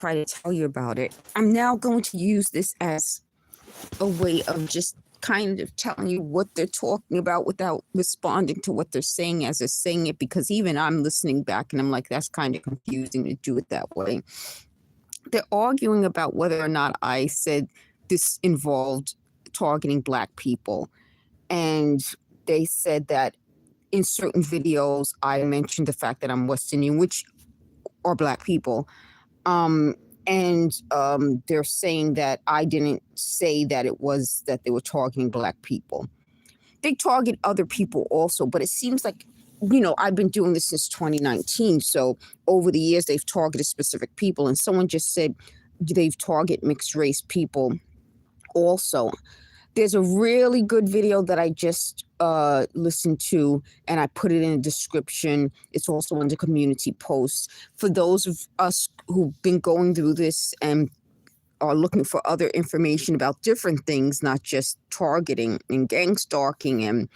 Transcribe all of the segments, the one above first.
try to tell you about it. I'm now going to use this as a way of just kind of telling you what they're talking about without responding to what they're saying as they're saying it, because even I'm listening back and I'm like, that's kind of confusing to do it that way. They're arguing about whether or not I said this involved targeting Black people. And they said that in certain videos, I mentioned the fact that I'm West Indian, which are Black people. They're saying that I didn't say that it was that they were targeting Black people. They target other people also, but it seems like, I've been doing this since 2019. So over the years, they've targeted specific people. And someone just said they've targeted mixed race people also. There's a really good video that I just listened to, and I put it in the description. It's also under community posts. For those of us who've been going through this and are looking for other information about different things, not just targeting and gang stalking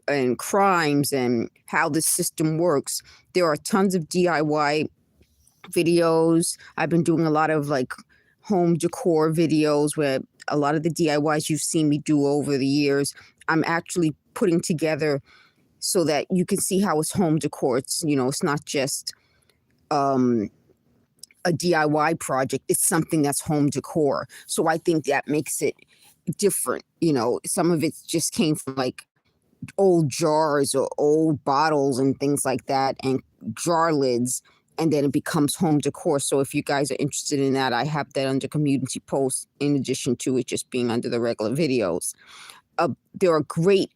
and crimes and how the system works, there are tons of DIY videos. I've been doing a lot of home decor videos where a lot of the DIYs you've seen me do over the years, I'm actually putting together so that you can see how it's home decor. It's, it's not just a DIY project. It's something that's home decor. So I think that makes it different. Some of it just came from old jars or old bottles and things like that, and jar lids, and then it becomes home decor. So if you guys are interested in that, I have that under community posts in addition to it just being under the regular videos. There are great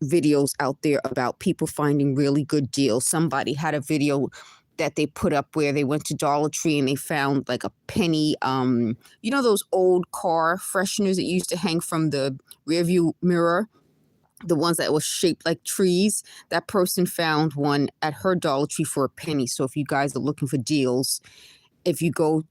videos out there about people finding really good deals. Somebody had a video that they put up where they went to Dollar Tree and they found a penny, those old car fresheners that used to hang from the rearview mirror, the ones that were shaped like trees. That person found one at her Dollar Tree for a penny. So if you guys are looking for deals, if you go,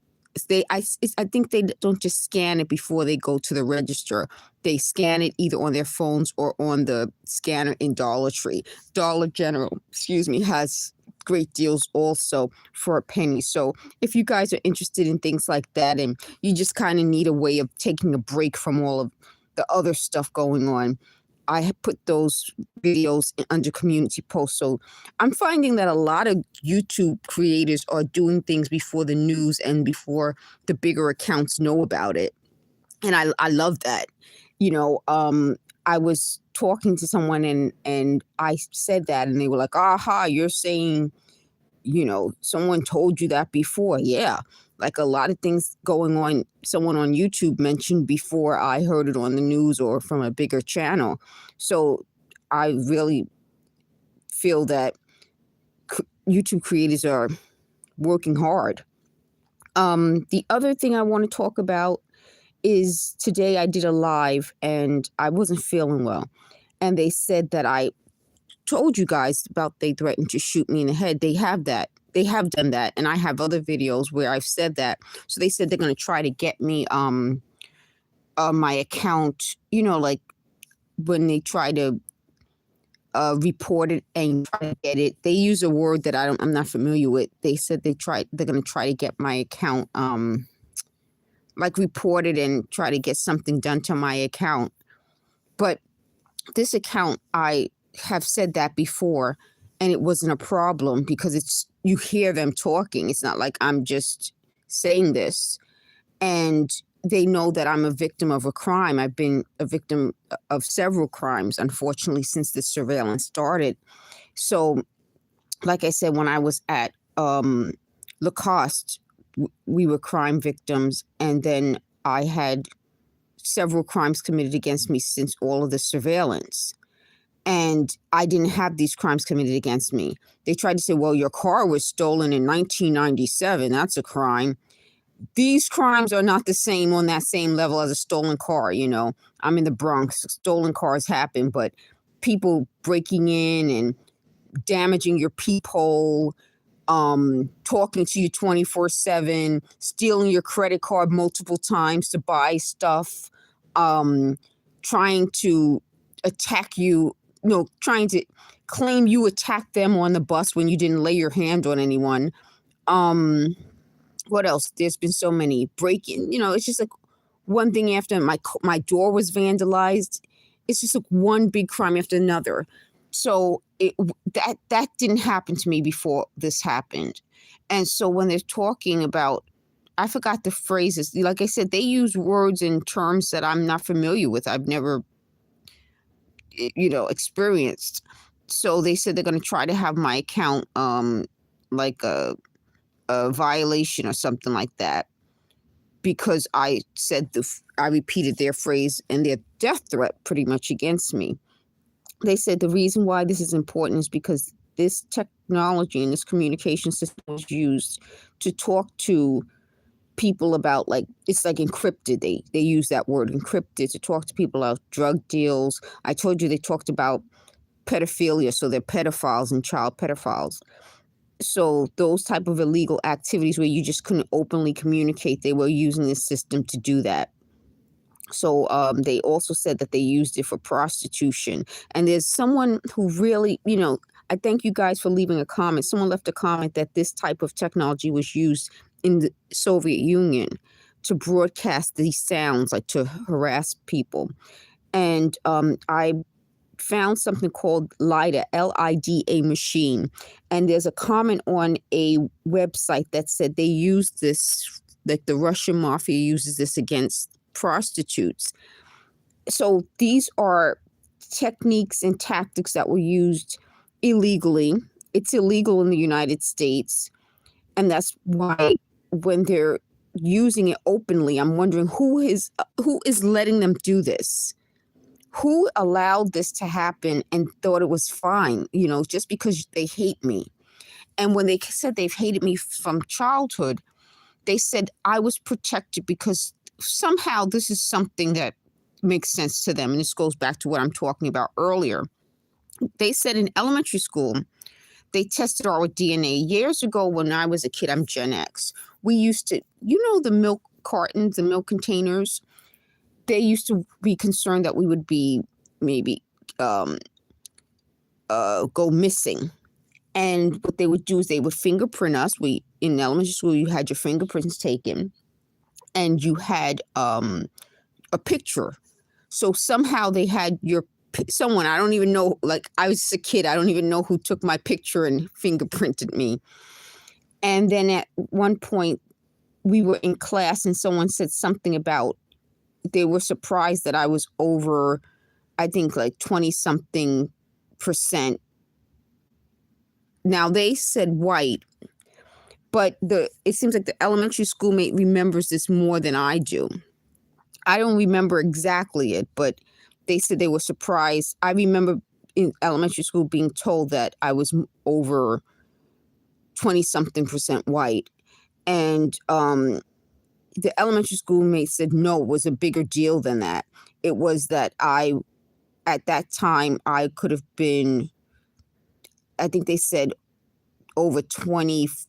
I think they don't just scan it before they go to the register. They scan it either on their phones or on the scanner in Dollar Tree. Dollar General, has great deals also for a penny. So if you guys are interested in things like that and you just kind of need a way of taking a break from all of the other stuff going on, I have put those videos under community posts. So I'm finding that a lot of YouTube creators are doing things before the news and before the bigger accounts know about it. And I love that. I was talking to someone and I said that and they were like, aha, you're saying, someone told you that before. Yeah. A lot of things going on, someone on YouTube mentioned before I heard it on the news or from a bigger channel. So I really feel that YouTube creators are working hard. The other thing I want to talk about is today I did a live and I wasn't feeling well. And they said that I told you guys about they threatened to shoot me in the head. They have that. They have done that. And I have other videos where I've said that. So they said they're going to try to get me my account, when they try to report it and try to get it. They use a word that I'm not familiar with. They said they're going to try to get my account reported and try to get something done to my account. But this account, I have said that before, and it wasn't a problem because you hear them talking. It's not like I'm just saying this. And they know that I'm a victim of a crime. I've been a victim of several crimes, unfortunately, since the surveillance started. So, like I said, when I was at Lacoste, we were crime victims, and then I had several crimes committed against me since all of the surveillance. And I didn't have these crimes committed against me. They tried to say, well, your car was stolen in 1997. That's a crime. These crimes are not the same on that same level as a stolen car. I'm in the Bronx. Stolen cars happen, but people breaking in and damaging your peephole, talking to you 24/7, stealing your credit card multiple times to buy stuff, trying to attack you, trying to claim you attacked them on the bus when you didn't lay your hand on anyone. What else? There's been so many breaking. It's just like one thing after my door was vandalized. It's just like one big crime after another. So that didn't happen to me before this happened. And so when they're talking about, I forgot the phrases. Like I said, they use words and terms that I'm not familiar with. I've never, experienced. So they said they're going to try to have my account like a violation or something like that, because I I repeated their phrase and their death threat pretty much against me. They said the reason why this is important is because this technology and this communication system was used to talk to people about, like, it's like encrypted. They use that word encrypted to talk to people about drug deals. I told you they talked about pedophilia, so they're pedophiles and child pedophiles. So those type of illegal activities where you just couldn't openly communicate, they were using this system to do that. So they also said that they used it for prostitution. And there's someone who really, I thank you guys for leaving a comment. Someone left a comment that this type of technology was used in the Soviet Union to broadcast these sounds, like to harass people. And I found something called Lida, Lida machine. And there's a comment on a website that said they use this, like the Russian mafia uses this against prostitutes. So these are techniques and tactics that were used illegally. It's illegal in the United States. And that's why when they're using it openly, I'm wondering who is letting them do this? Who allowed this to happen and thought it was fine, just because they hate me? And when they said they've hated me from childhood, they said I was protected because somehow this is something that makes sense to them. And this goes back to what I'm talking about earlier. They said in elementary school, they tested our DNA. Years ago when I was a kid, I'm Gen X, we used to, the milk cartons, the milk containers, they used to be concerned that we would be maybe go missing. And what they would do is they would fingerprint us. In elementary school, you had your fingerprints taken and you had a picture. So somehow they had someone, I don't even know, like I was a kid, I don't even know who took my picture and fingerprinted me. And then at one point we were in class and someone said something about, they were surprised that I was over, I think like 20 something %. Now they said white, but it seems like the elementary schoolmate remembers this more than I do. I don't remember exactly it, but they said they were surprised. I remember in elementary school being told that I was over 20 something % white. And the elementary schoolmate said no, it was a bigger deal than that. It was that at that time, I could have been, I think they said over 25%,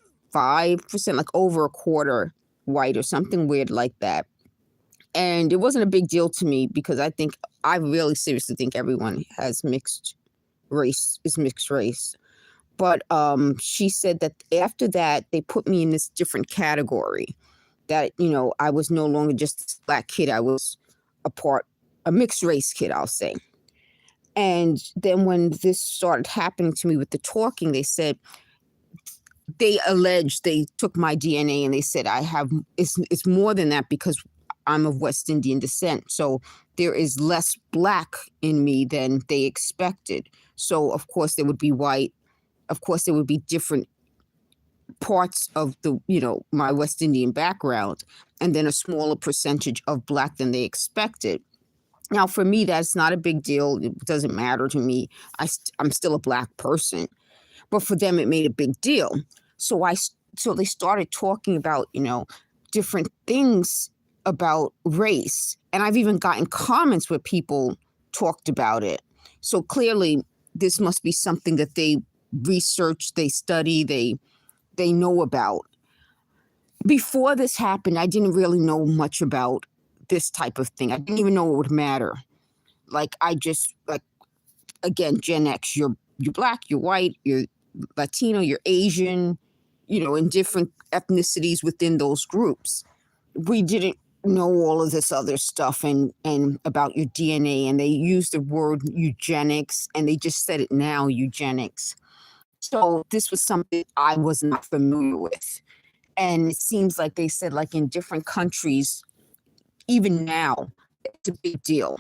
like over a quarter white or something weird like that. And it wasn't a big deal to me because I really seriously think everyone has mixed race. But she said that after that, they put me in this different category, that, I was no longer just a black kid. I was a mixed race kid, I'll say. And then when this started happening to me with the talking, they alleged they took my DNA and they said it's more than that because I'm of West Indian descent. So there is less black in me than they expected. So of course there would be white. Of course there would be different parts of my West Indian background, and then a smaller percentage of black than they expected. Now, for me, that's not a big deal. It doesn't matter to me. I'm still a black person. But for them, it made a big deal. So they started talking about, different things about race. And I've even gotten comments where people talked about it. So clearly, this must be something that they research, they study, they know about. Before this happened, I didn't really know much about this type of thing. I didn't even know it would matter. Like, again, Gen X, you're black, you're white, you're Latino, you're Asian, in different ethnicities within those groups. We didn't know all of this other stuff and about your DNA, and they used the word eugenics, and they just said it now, eugenics. So this was something I was not familiar with. And it seems like they said, like in different countries, even now, it's a big deal.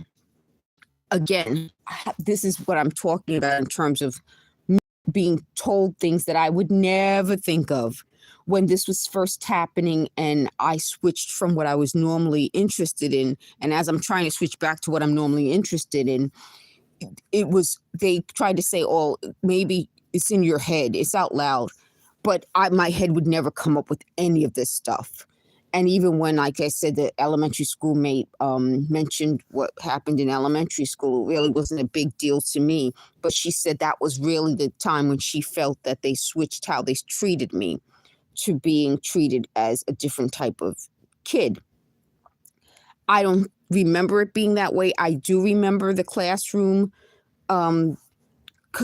Again, this is what I'm talking about in terms of me being told things that I would never think of when this was first happening, and I switched from what I was normally interested in. And as I'm trying to switch back to what I'm normally interested in, they tried to say, oh, maybe it's in your head, it's out loud. But my head would never come up with any of this stuff. And even when, like I said, the elementary schoolmate mentioned what happened in elementary school, it really wasn't a big deal to me. But she said that was really the time when she felt that they switched how they treated me to being treated as a different type of kid. I don't remember it being that way. I do remember the classroom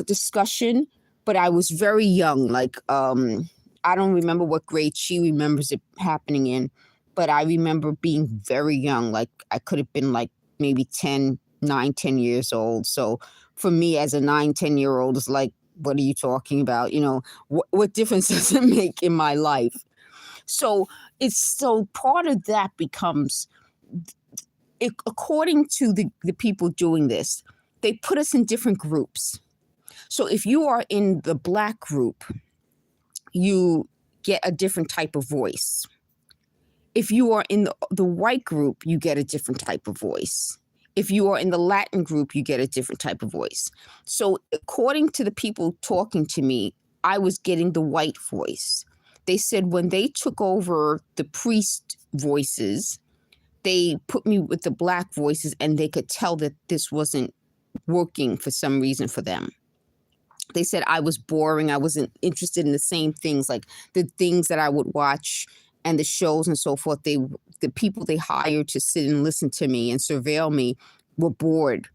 discussion, but I was very young. Like, I don't remember what grade she remembers it happening in, but I remember being very young. Like, I could have been like maybe 9, 10 years old. So for me as a 9, 10-year-old, it's like, what are you talking about? What difference does it make in my life? So part of that becomes, according to the people doing this, they put us in different groups. So if you are in the Black group, you get a different type of voice. If you are in the white group, you get a different type of voice. If you are in the Latin group, you get a different type of voice. So according to the people talking to me, I was getting the white voice. They said when they took over the priest voices, they put me with the Black voices, and they could tell that this wasn't working for some reason for them. They said I was boring. I wasn't interested in the same things, like the things that I would watch and the shows and so forth. The people they hired to sit and listen to me and surveil me were bored.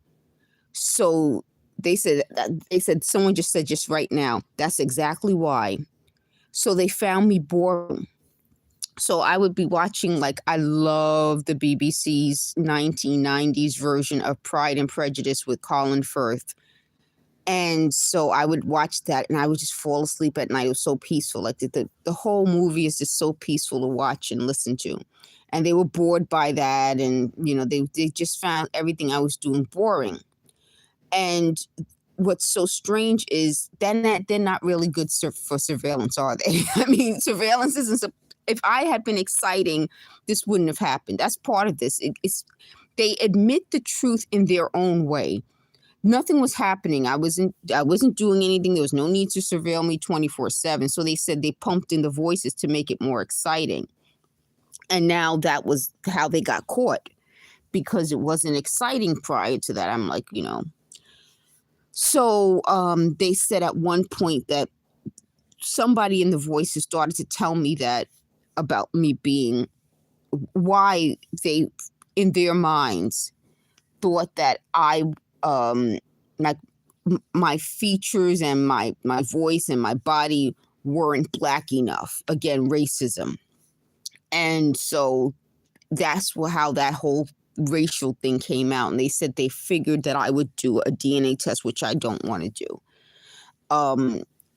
So they said someone just said just right now, that's exactly why. So they found me boring. So I would be watching, like, I love the BBC's 1990s version of Pride and Prejudice with Colin Firth. And so I would watch that, and I would just fall asleep at night. It was so peaceful. Like the whole movie is just so peaceful to watch and listen to. And they were bored by that, and they just found everything I was doing boring. And what's so strange is they're not really good for surveillance, are they? I mean, surveillance isn't. If I had been exciting, this wouldn't have happened. That's part of this. They admit the truth in their own way. Nothing was happening. I wasn't doing anything. There was no need to surveil me 24/7. So they said they pumped in the voices to make it more exciting. And now that was how they got caught, because it wasn't exciting prior to that. I'm like, So they said at one point that somebody in the voices started to tell me that about me being, why they, in their minds, thought that I like my features and my voice and my body weren't Black enough. Again, racism. And so that's how that whole racial thing came out. And they said they figured that I would do a DNA test, which I don't want to do,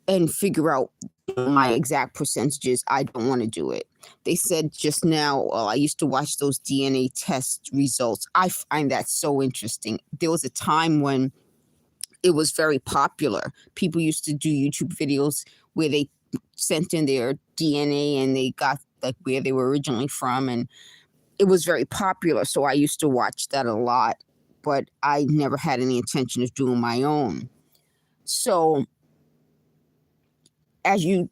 and figure out my exact percentages. I don't want to do it. They said just now, I used to watch those DNA test results. I find that so interesting. There was a time when it was very popular. People used to do YouTube videos where they sent in their DNA and they got like where they were originally from, and it was very popular. So I used to watch that a lot, but I never had any intention of doing my own. So as you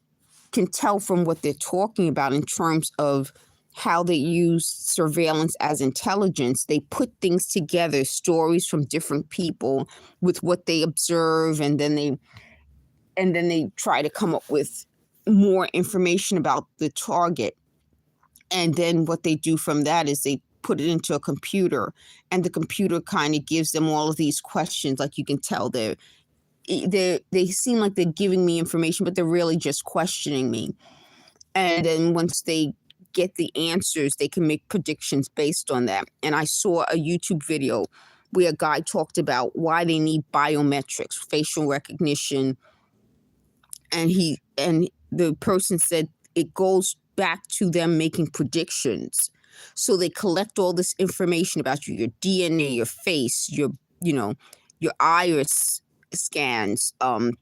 can tell from what they're talking about in terms of how they use surveillance as intelligence, they put things together, stories from different people with what they observe, and then they try to come up with more information about the target. And then what they do from that is they put it into a computer, and the computer kind of gives them all of these questions. Like, you can tell they seem like they're giving me information, but they're really just questioning me. And then once they get the answers, they can make predictions based on that. And I saw a YouTube video where a guy talked about why they need biometrics, facial recognition, and the person said it goes back to them making predictions. So they collect all this information about you, your DNA, your face, you know your iris scans,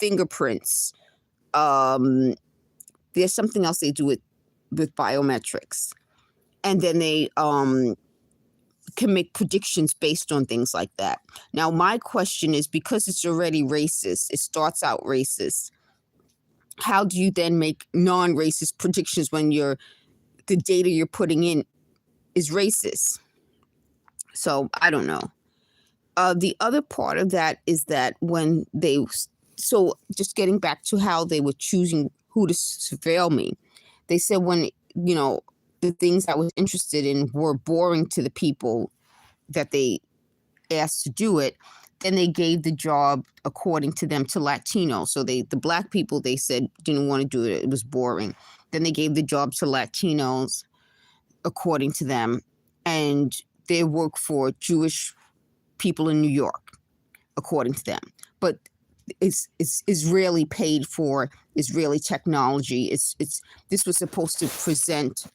fingerprints. um there's something else they do with biometrics, and then they can make predictions based on things like that. Now my question is, because it's already racist, it starts out racist, how do you then make non-racist predictions when the data you're putting in is racist? So I don't know. The other part of that is that so just getting back to how they were choosing who to surveil me, they said when, the things I was interested in were boring to the people that they asked to do it, then they gave the job, according to them, to Latinos. So the black people, they said, didn't want to do it. It was boring. Then they gave the job to Latinos, according to them, and they work for Jewish people in New York, according to them. But it's Israeli paid for Israeli technology. This was supposed to present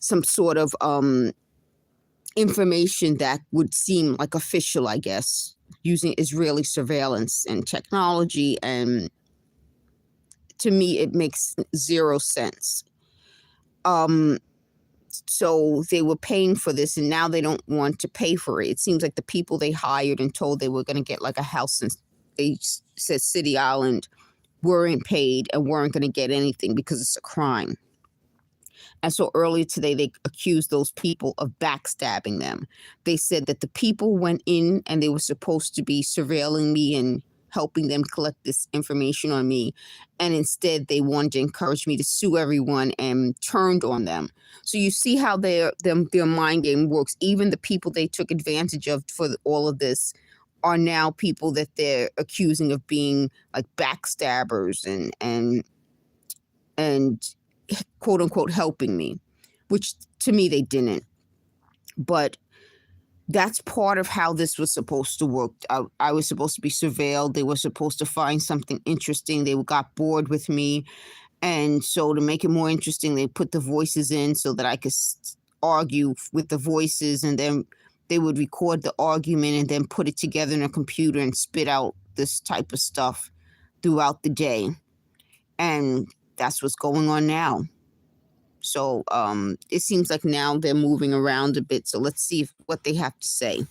some sort of information that would seem like official, I guess, using Israeli surveillance and technology. And to me, it makes zero sense. So they were paying for this, and now they don't want to pay for it. It seems like the people they hired and told they were going to get like a house, and they said City Island, weren't paid and weren't going to get anything because it's a crime. And so earlier today, they accused those people of backstabbing them. They said that the people went in and they were supposed to be surveilling me and helping them collect this information on me. And instead, they wanted to encourage me to sue everyone and turned on them. So you see how their mind game works. Even the people they took advantage of for all of this are now people that they're accusing of being like backstabbers and quote unquote helping me, which to me they didn't. But that's part of how this was supposed to work. I was supposed to be surveilled. They were supposed to find something interesting. They got bored with me. And so to make it more interesting, they put the voices in so that I could argue with the voices. And then they would record the argument and then put it together in a computer and spit out this type of stuff throughout the day. And that's what's going on now. So it seems like now they're moving around a bit. So let's see what they have to say.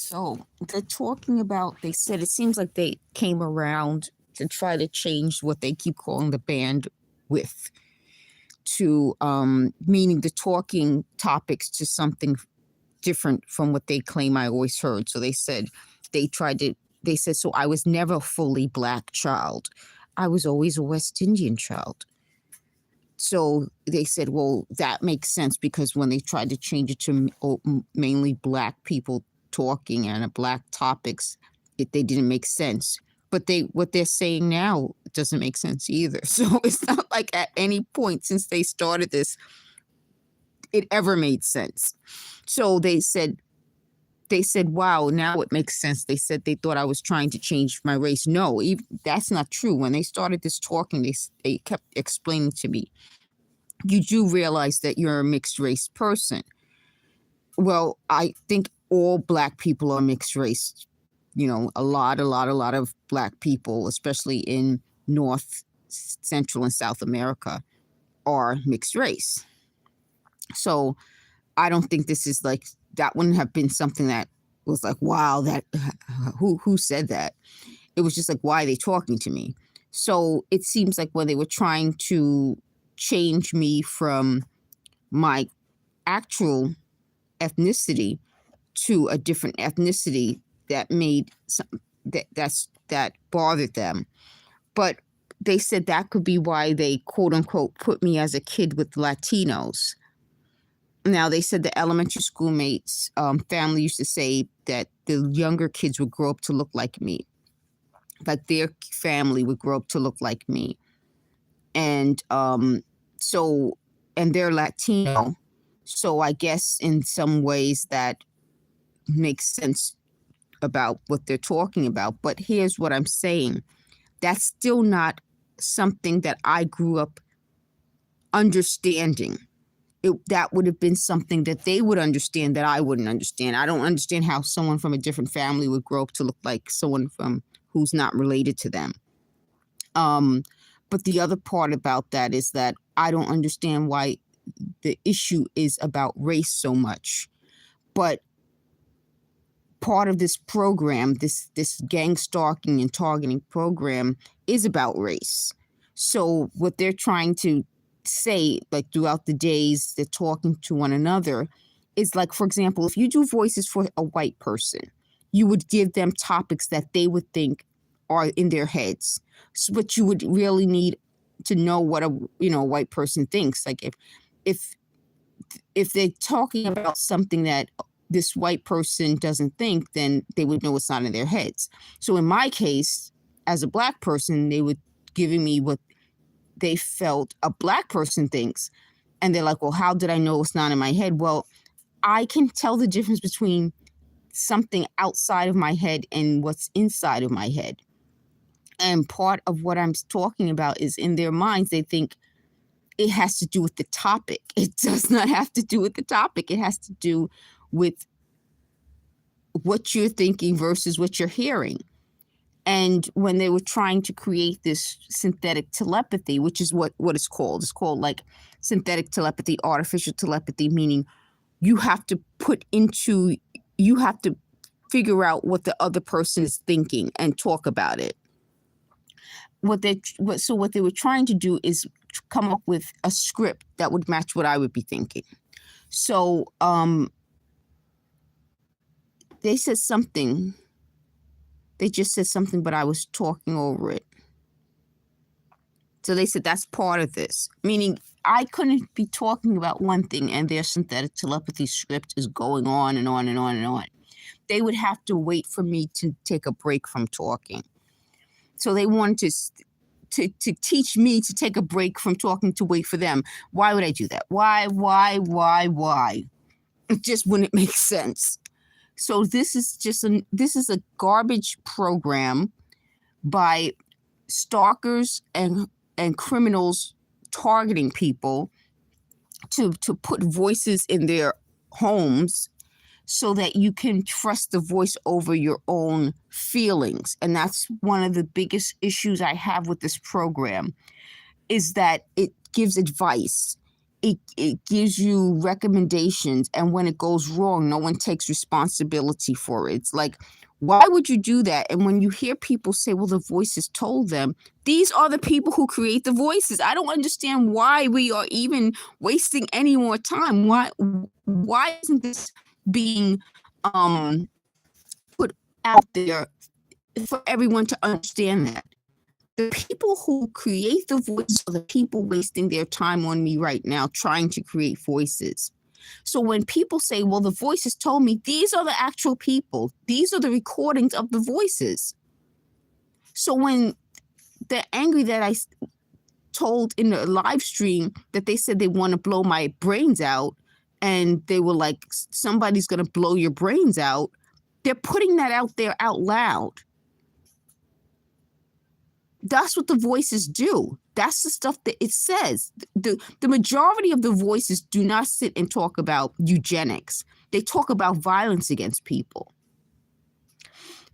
So they're talking about, they said it seems like they came around to try to change what they keep calling the bandwidth to meaning the talking topics to something different from what they claim I always heard. So they said they said, so I was never a fully Black child. I was always a West Indian child. So they said, well, that makes sense because when they tried to change it to mainly Black people talking and Black topics, they didn't make sense. But what they're saying now doesn't make sense either. So it's not like at any point since they started this, it ever made sense. So they said, wow, now it makes sense. They said they thought I was trying to change my race. No, that's not true. When they started this talking, they kept explaining to me, you do realize that you're a mixed race person. Well, I think all Black people are mixed race. You know, a lot of Black people, especially in North, Central, and South America, are mixed race. So I don't think this is like, that wouldn't have been something that was like, wow, that who said that? It was just like, why are they talking to me? So it seems like when they were trying to change me from my actual ethnicity to a different ethnicity, that made that bothered them. But they said that could be why they quote unquote put me as a kid with Latinos. Now, they said the elementary schoolmates family used to say that the younger kids would grow up to look like me, like their family would grow up to look like me. And and they're Latino. So I guess in some ways that makes sense about what they're talking about. But here's what I'm saying. That's still not something that I grew up understanding. That would have been something that they would understand that I wouldn't understand. I don't understand how someone from a different family would grow up to look like someone from who's not related to them. But the other part about that is that I don't understand why the issue is about race so much. But part of this program, this gang stalking and targeting program, is about race. So what they're trying to say, like throughout the days they're talking to one another, is like, for example, if you do voices for a white person, you would give them topics that they would think are in their heads. So, but you would really need to know what a white person thinks. Like if they're talking about something that this white person doesn't think, then they would know it's not in their heads. So in my case, as a Black person, they would giving me what they felt a Black person thinks. And they're like, well, how did I know it's not in my head? Well, I can tell the difference between something outside of my head and what's inside of my head. And part of what I'm talking about is in their minds, they think it has to do with the topic. It does not have to do with the topic. It has to do with what you're thinking versus what you're hearing. And when they were trying to create this synthetic telepathy, which is what it's called like synthetic telepathy, artificial telepathy, meaning you have to figure out what the other person is thinking and talk about it. What they were trying to do is come up with a script that would match what I would be thinking. So they said something. They just said something, but I was talking over it. So they said that's part of this, meaning I couldn't be talking about one thing and their synthetic telepathy script is going on and on and on and on. They would have to wait for me to take a break from talking. So they wanted to teach me to take a break from talking to wait for them. Why would I do that? Why? It just wouldn't make sense. So this is a garbage program by stalkers and criminals targeting people to put voices in their homes so that you can trust the voice over your own feelings. And that's one of the biggest issues I have with this program, is that it gives advice. it gives you recommendations, and when it goes wrong, no one takes responsibility for it. It's like, why would you do that? And when you hear people say, well, the voices told them, these are the people who create the voices. I don't understand why we are even wasting any more time. Why isn't this being put out there for everyone to understand that? The people who create the voices are the people wasting their time on me right now trying to create voices. So when people say, well, the voices told me, these are the actual people. These are the recordings of the voices. So when they're angry that I told in the live stream that they said they want to blow my brains out, and they were like, somebody's going to blow your brains out, they're putting that out there out loud. That's what the voices do. That's the stuff that it says. The majority of the voices do not sit and talk about eugenics. They talk about violence against people.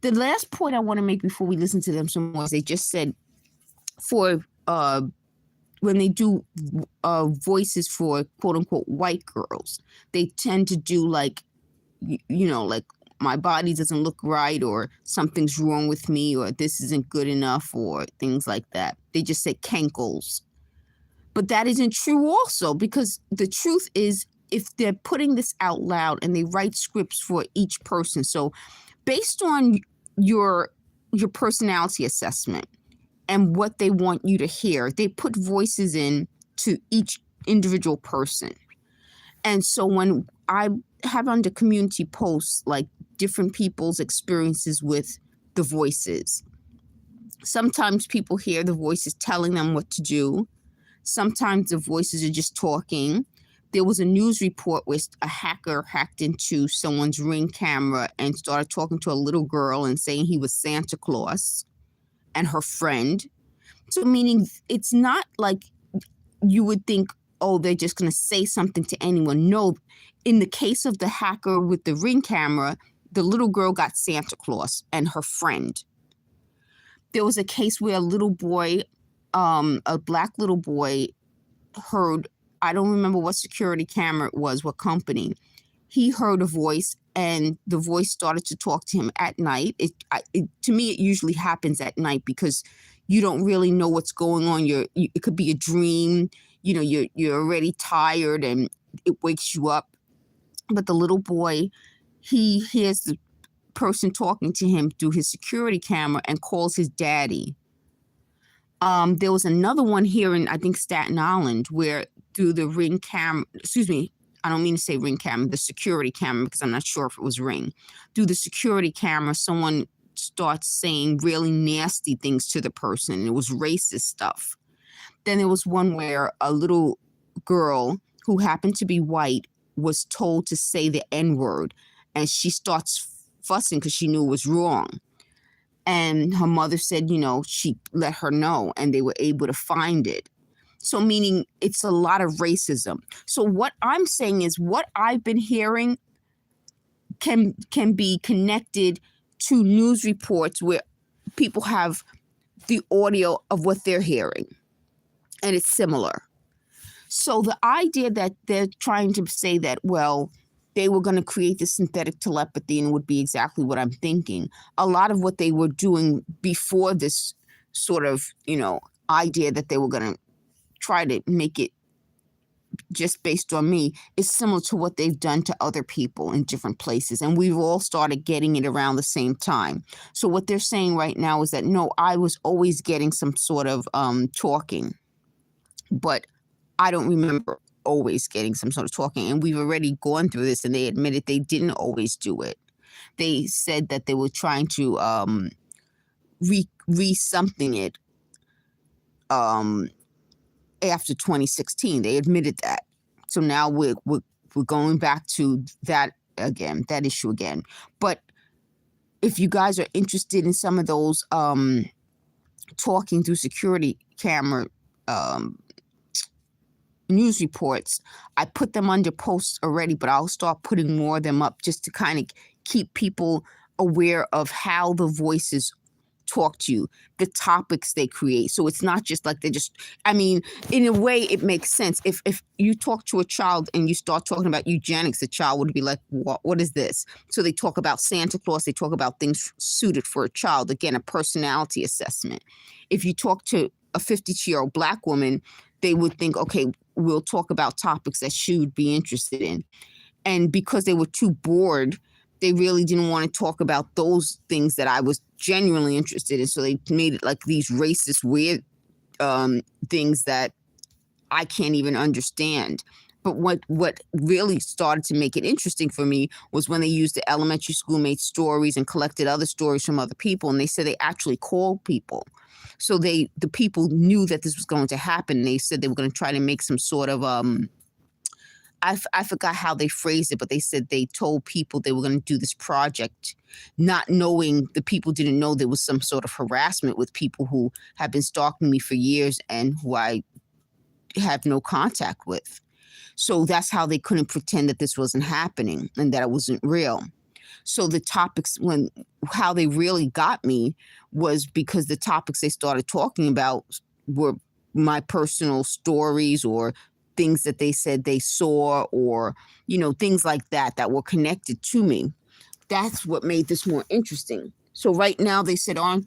The last point I want to make before we listen to them some more is they just said for when they do voices for quote unquote white girls, they tend to do like, like, my body doesn't look right, or something's wrong with me, or this isn't good enough, or things like that. They just say cankles. But that isn't true also, because the truth is, if they're putting this out loud and they write scripts for each person, so based on your personality assessment and what they want you to hear, they put voices in to each individual person. And so when I have under community posts like different people's experiences with the voices, sometimes people hear the voices telling them what to do. Sometimes the voices are just talking. There was a news report where a hacker hacked into someone's Ring camera and started talking to a little girl and saying he was Santa Claus and her friend. So meaning it's not like you would think, oh, they're just going to say something to anyone. No, in the case of the hacker with the Ring camera, the little girl got Santa Claus and her friend. There was a case where a little boy, a black little boy, heard, I don't remember what security camera it was, what company. He heard a voice, and the voice started to talk to him at night. To me, it usually happens at night because you don't really know what's going on. It could be a dream. You're already tired and it wakes you up. But the little boy, he hears the person talking to him through his security camera and calls his daddy. There was another one here in, I think, Staten Island, where through the Ring camera, I don't mean to say Ring camera, the security camera, because I'm not sure if it was Ring. Through the security camera, someone starts saying really nasty things to the person. It was racist stuff. Then there was one where a little girl who happened to be white was told to say the N-word, and she starts fussing because she knew it was wrong. And her mother said, she let her know, and they were able to find it. So meaning it's a lot of racism. So what I'm saying is what I've been hearing can be connected to news reports where people have the audio of what they're hearing, and it's similar. So the idea that they're trying to say that, well, they were going to create this synthetic telepathy and it would be exactly what I'm thinking. A lot of what they were doing before this sort of, idea that they were going to try to make it just based on me is similar to what they've done to other people in different places. And we've all started getting it around the same time. So what they're saying right now is that, no, I was always getting some sort of talking, but I don't remember always getting some sort of talking. And we've already gone through this, and they admitted they didn't always do it. They said that they were trying to re-something it after 2016. They admitted that. So now we're going back to that issue again. But if you guys are interested in some of those talking through security camera news reports, I put them under posts already, but I'll start putting more of them up just to kind of keep people aware of how the voices talk to you, the topics they create. So it's not just like I mean, in a way, it makes sense. If you talk to a child and you start talking about eugenics, the child would be like, what is this? So they talk about Santa Claus, they talk about things suited for a child. Again, a personality assessment. If you talk to a 52-year-old Black woman, they would think, okay, we'll talk about topics that she would be interested in. And because they were too bored, they really didn't want to talk about those things that I was genuinely interested in. So they made it like these racist, weird things that I can't even understand. But what really started to make it interesting for me was when they used the elementary schoolmate stories and collected other stories from other people, and they said they actually called people. So the people knew that this was going to happen. They said they were going to try to make some sort of I forgot how they phrased it, but they said they told people they were going to do this project, not knowing the people didn't know there was some sort of harassment with people who have been stalking me for years and who I have no contact with. So that's how they couldn't pretend that this wasn't happening and that it wasn't real. So the topics, how they really got me was because the topics they started talking about were my personal stories or things that they said they saw, or, things like that were connected to me. That's what made this more interesting. So right now they said, am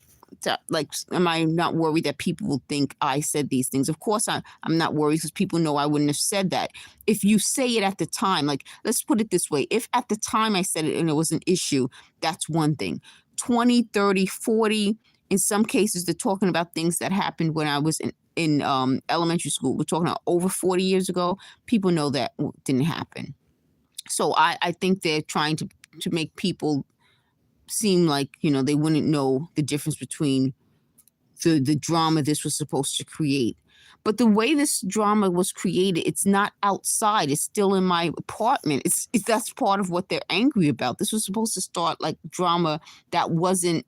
I not worried that people will think I said these things? Of course I'm not worried, because people know I wouldn't have said that. If you say it at the time, like, let's put it this way. If at the time I said it and it was an issue, that's one thing. 20, 30, 40, in some cases, they're talking about things that happened when I was in elementary school. We're talking about over 40 years ago. People know that didn't happen. So I think they're trying to make people seem like, they wouldn't know the difference between the drama this was supposed to create. But the way this drama was created, it's not outside. It's still in my apartment. It's that's part of what they're angry about. This was supposed to start like drama that wasn't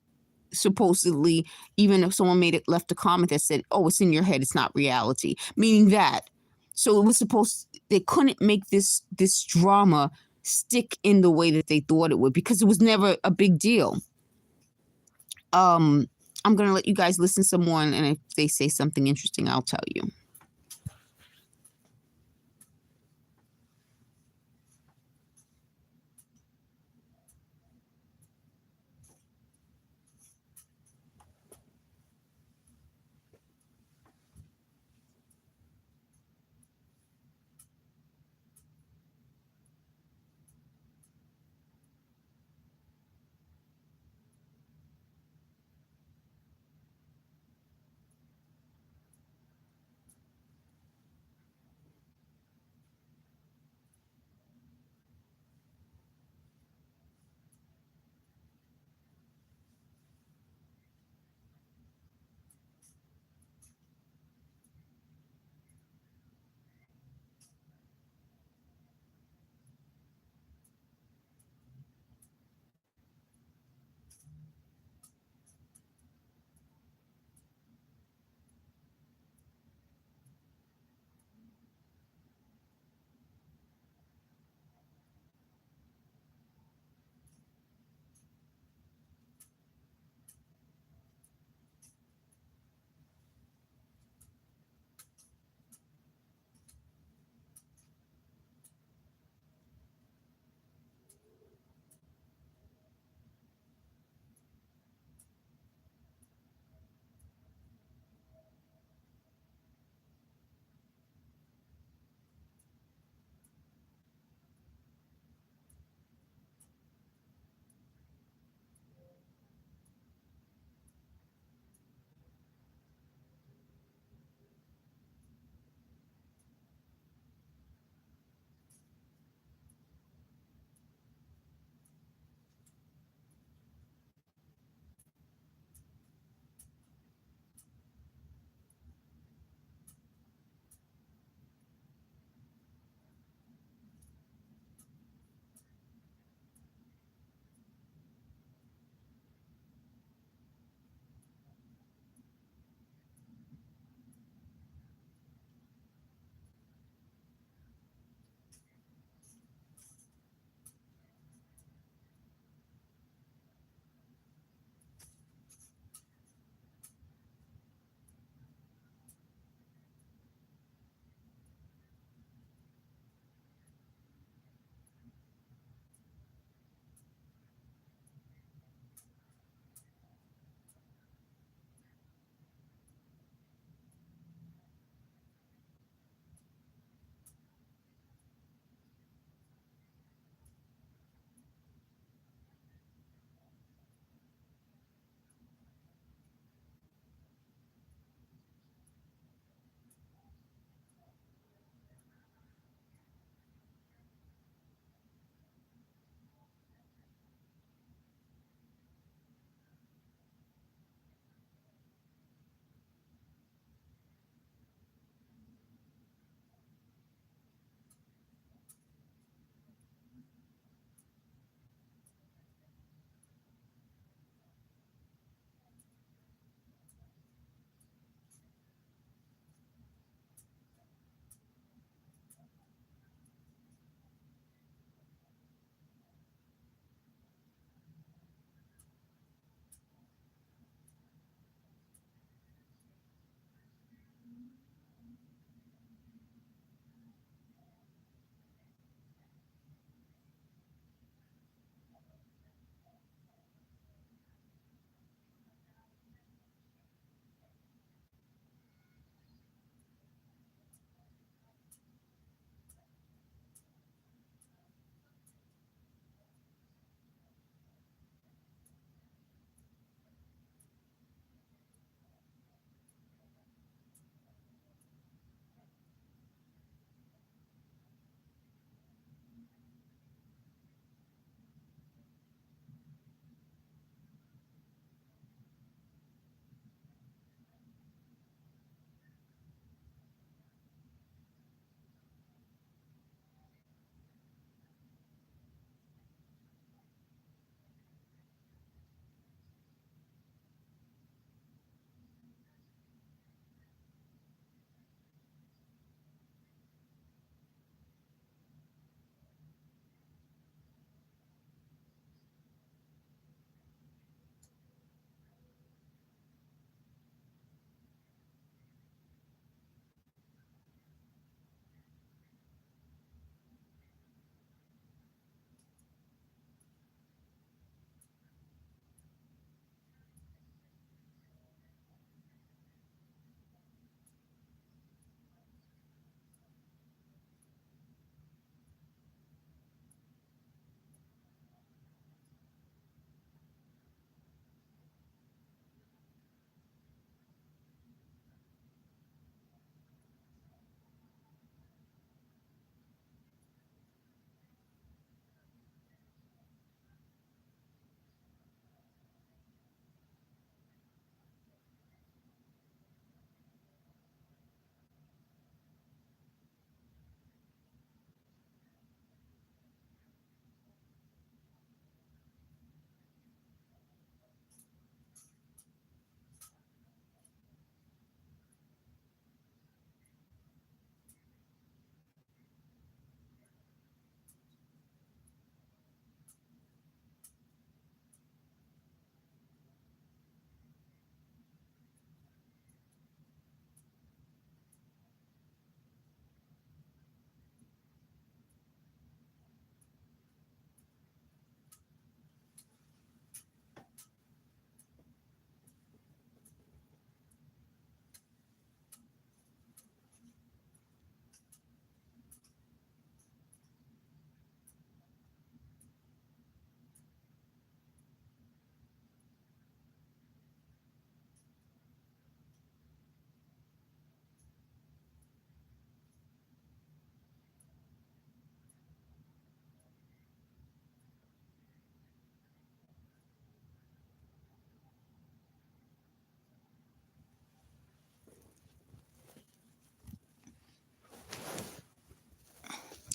supposedly, even if someone left a comment that said, oh, it's in your head, it's not reality. Meaning that. So it was they couldn't make this drama stick in the way that they thought it would, because it was never a big deal. I'm going to let you guys listen some more, and if they say something interesting, I'll tell you.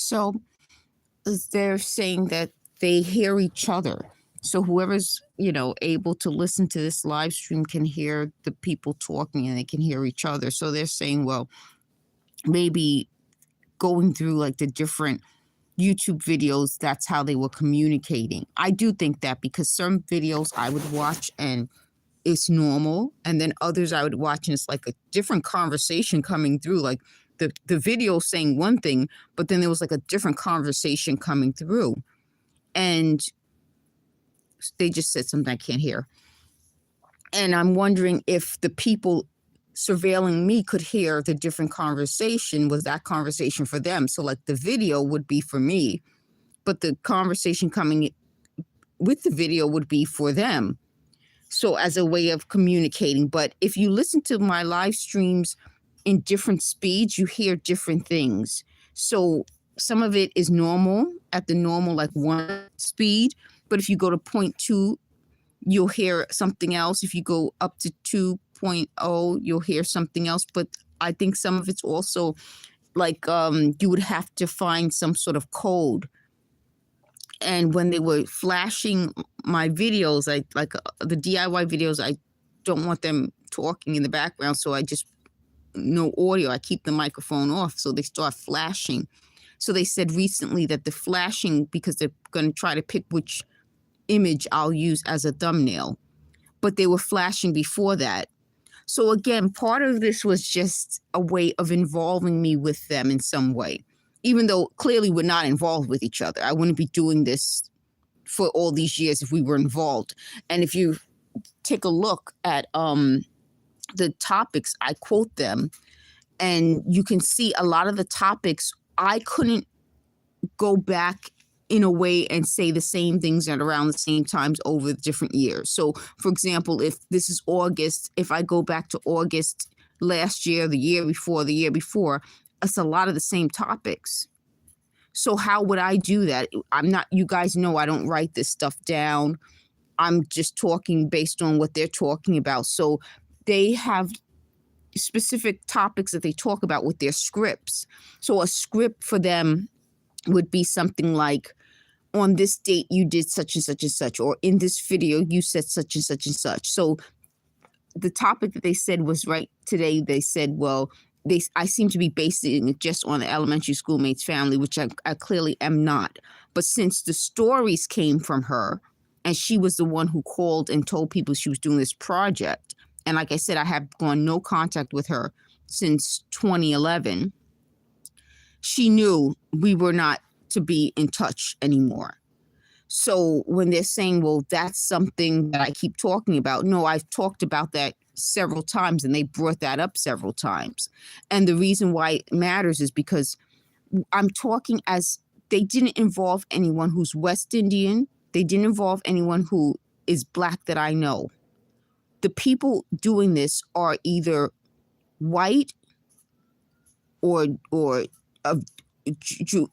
So they're saying that they hear each other. So whoever's, able to listen to this live stream can hear the people talking and they can hear each other. So they're saying, well, maybe going through like the different YouTube videos, that's how they were communicating. I do think that, because some videos I would watch and it's normal, and then others I would watch and it's like a different conversation coming through, like the video saying one thing, but then there was like a different conversation coming through, and they just said something I can't hear. And I'm wondering if the people surveilling me could hear the different conversation. Was that conversation for them? So like the video would be for me, but the conversation coming with the video would be for them. So as a way of communicating. But if you listen to my live streams in different speeds, you hear different things. So some of it is normal at the normal, like 1 speed. But if you go to 0.2, you'll hear something else. If you go up to 2.0, you'll hear something else. But I think some of it's also like you would have to find some sort of code. And when they were flashing my videos, the DIY videos, I don't want them talking in the background. So I just, no audio. I keep the microphone off. So they start flashing. So they said recently that the flashing, because they're going to try to pick which image I'll use as a thumbnail, but they were flashing before that. So again, part of this was just a way of involving me with them in some way, even though clearly we're not involved with each other. I wouldn't be doing this for all these years if we were involved. And if you take a look at the topics, I quote them, and you can see a lot of the topics I couldn't go back in a way and say the same things at around the same times over different years. So, for example, if this is August, if I go back to August last year, the year before, it's a lot of the same topics. So how would I do that? You guys know I don't write this stuff down. I'm just talking based on what they're talking about. So they have specific topics that they talk about with their scripts. So a script for them would be something like, on this date you did such and such and such, or in this video you said such and such and such. So the topic that they said was right today, they said, well, I seem to be basing it just on the elementary schoolmate's family, which I clearly am not. But since the stories came from her, and she was the one who called and told people she was doing this project, and like I said, I have gone no contact with her since 2011, she knew we were not to be in touch anymore. So when they're saying, well, that's something that I keep talking about, no, I've talked about that several times, and they brought that up several times. And the reason why it matters is because I'm talking as they didn't involve anyone who's West Indian. They didn't involve anyone who is Black that I know. The people doing this are either white or of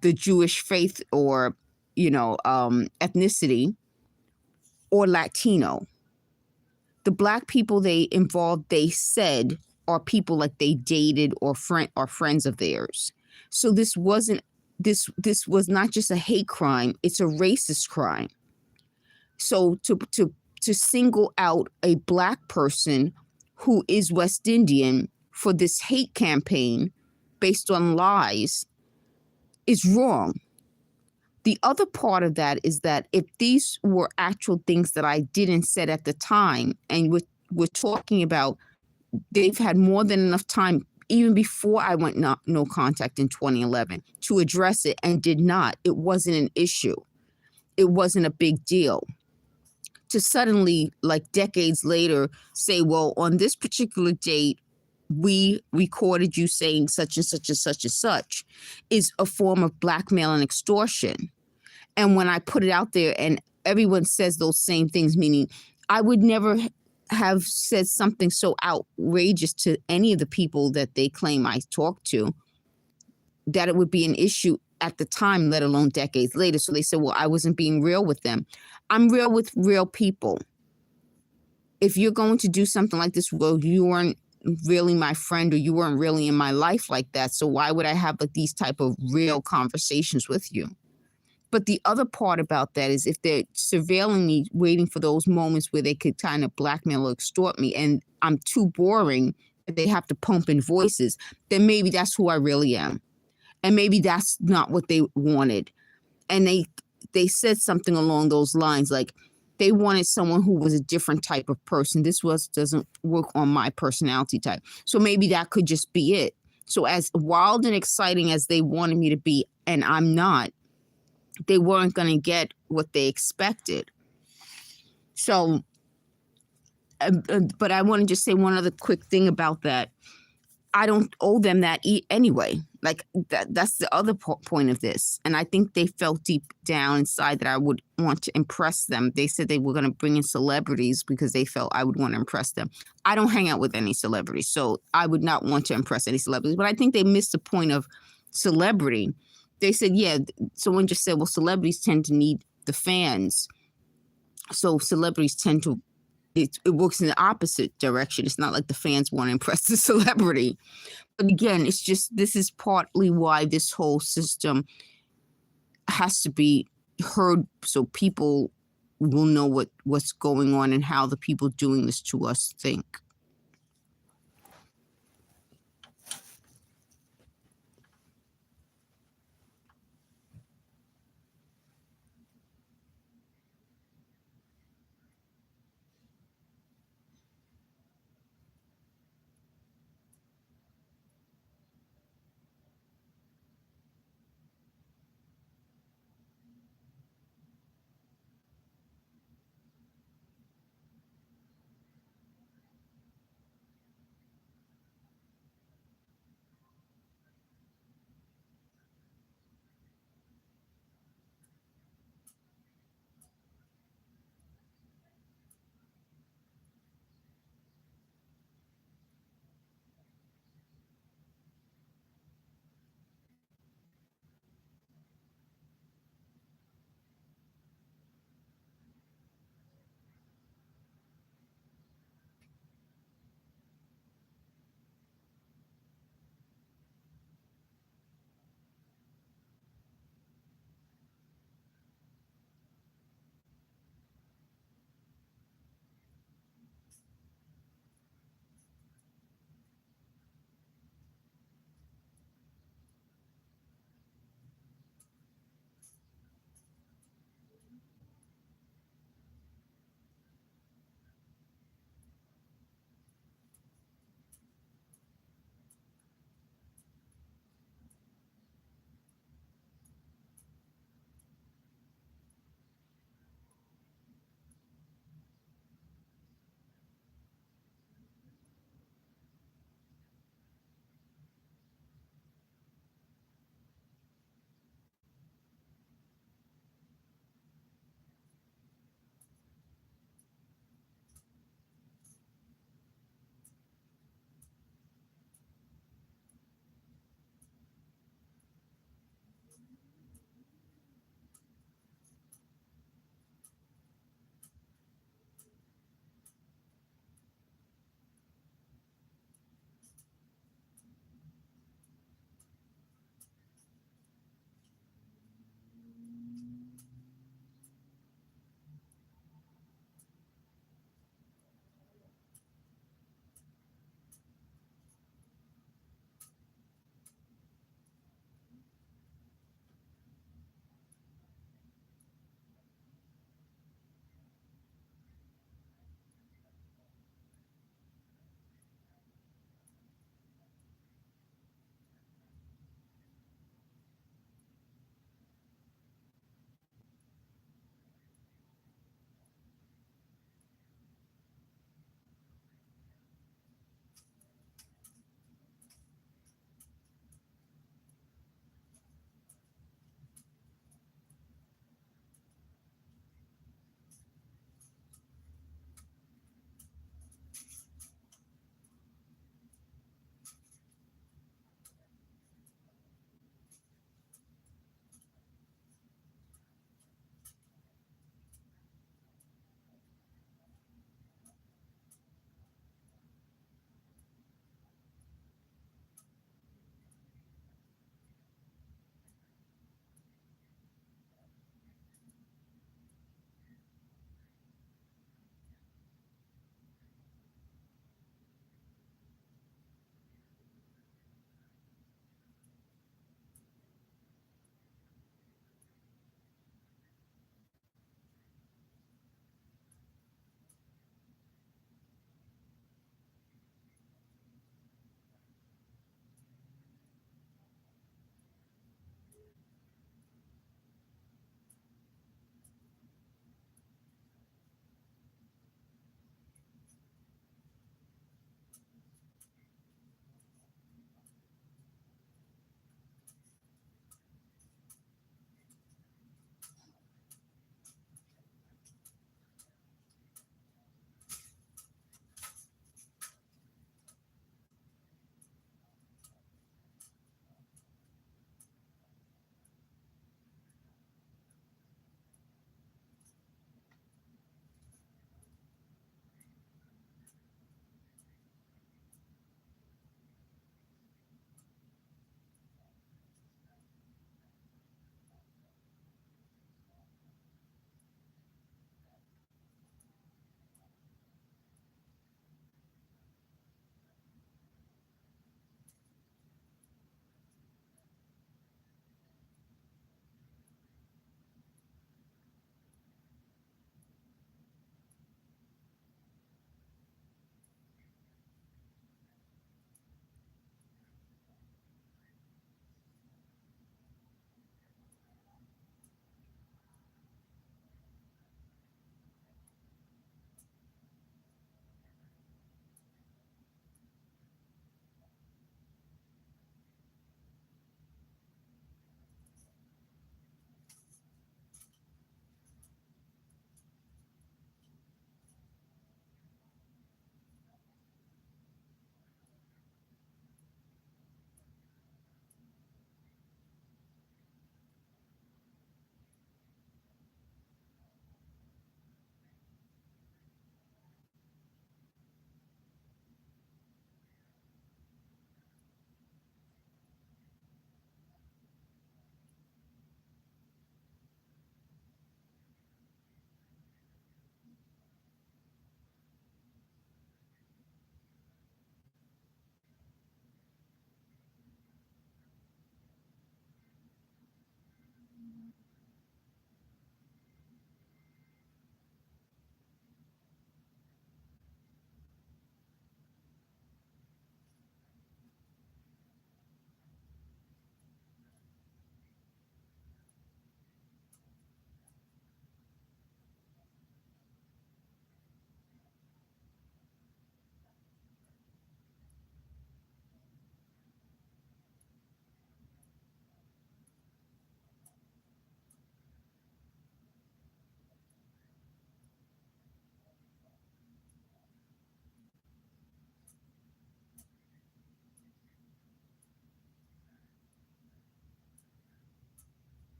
the Jewish faith, or ethnicity, or Latino. The Black people they involved, they said, are people like they dated or friends of theirs. So this was not just a hate crime, it's a racist crime. So to single out a Black person who is West Indian for this hate campaign based on lies is wrong. The other part of that is that if these were actual things that I didn't said at the time, and we're talking about, they've had more than enough time, even before I went no contact in 2011, to address it, and did not. It wasn't an issue. It wasn't a big deal. To suddenly, like decades later, say, well, on this particular date, we recorded you saying such and such and such and such, is a form of blackmail and extortion. And when I put it out there and everyone says those same things, meaning I would never have said something so outrageous to any of the people that they claim I talked to, that it would be an issue at the time, let alone decades later. So they said, well, I wasn't being real with them. I'm real with real people. If you're going to do something like this, well, you weren't really my friend, or you weren't really in my life like that. So why would I have like these type of real conversations with you? But the other part about that is if they're surveilling me, waiting for those moments where they could kind of blackmail or extort me, and I'm too boring, they have to pump in voices, then maybe that's who I really am. And maybe that's not what they wanted. And they said something along those lines, like they wanted someone who was a different type of person. Doesn't work on my personality type. So maybe that could just be it. So as wild and exciting as they wanted me to be, and I'm not, they weren't going to get what they expected. So, but I want to just say one other quick thing about that. I don't owe them that anyway. Like that's the other point of this. And I think they felt deep down inside that I would want to impress them. They said they were going to bring in celebrities because they felt I would want to impress them. I don't hang out with any celebrities, so I would not want to impress any celebrities. But I think they missed the point of celebrity. They said, yeah, someone just said, well, celebrities tend to need the fans. So celebrities tend to, it works in the opposite direction. It's not like the fans want to impress the celebrity. But again, it's just, this is partly why this whole system has to be heard so people will know what's going on and how the people doing this to us think.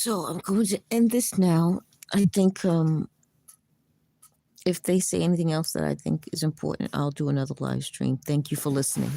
So I'm going to end this now. I think if they say anything else that I think is important, I'll do another live stream. Thank you for listening.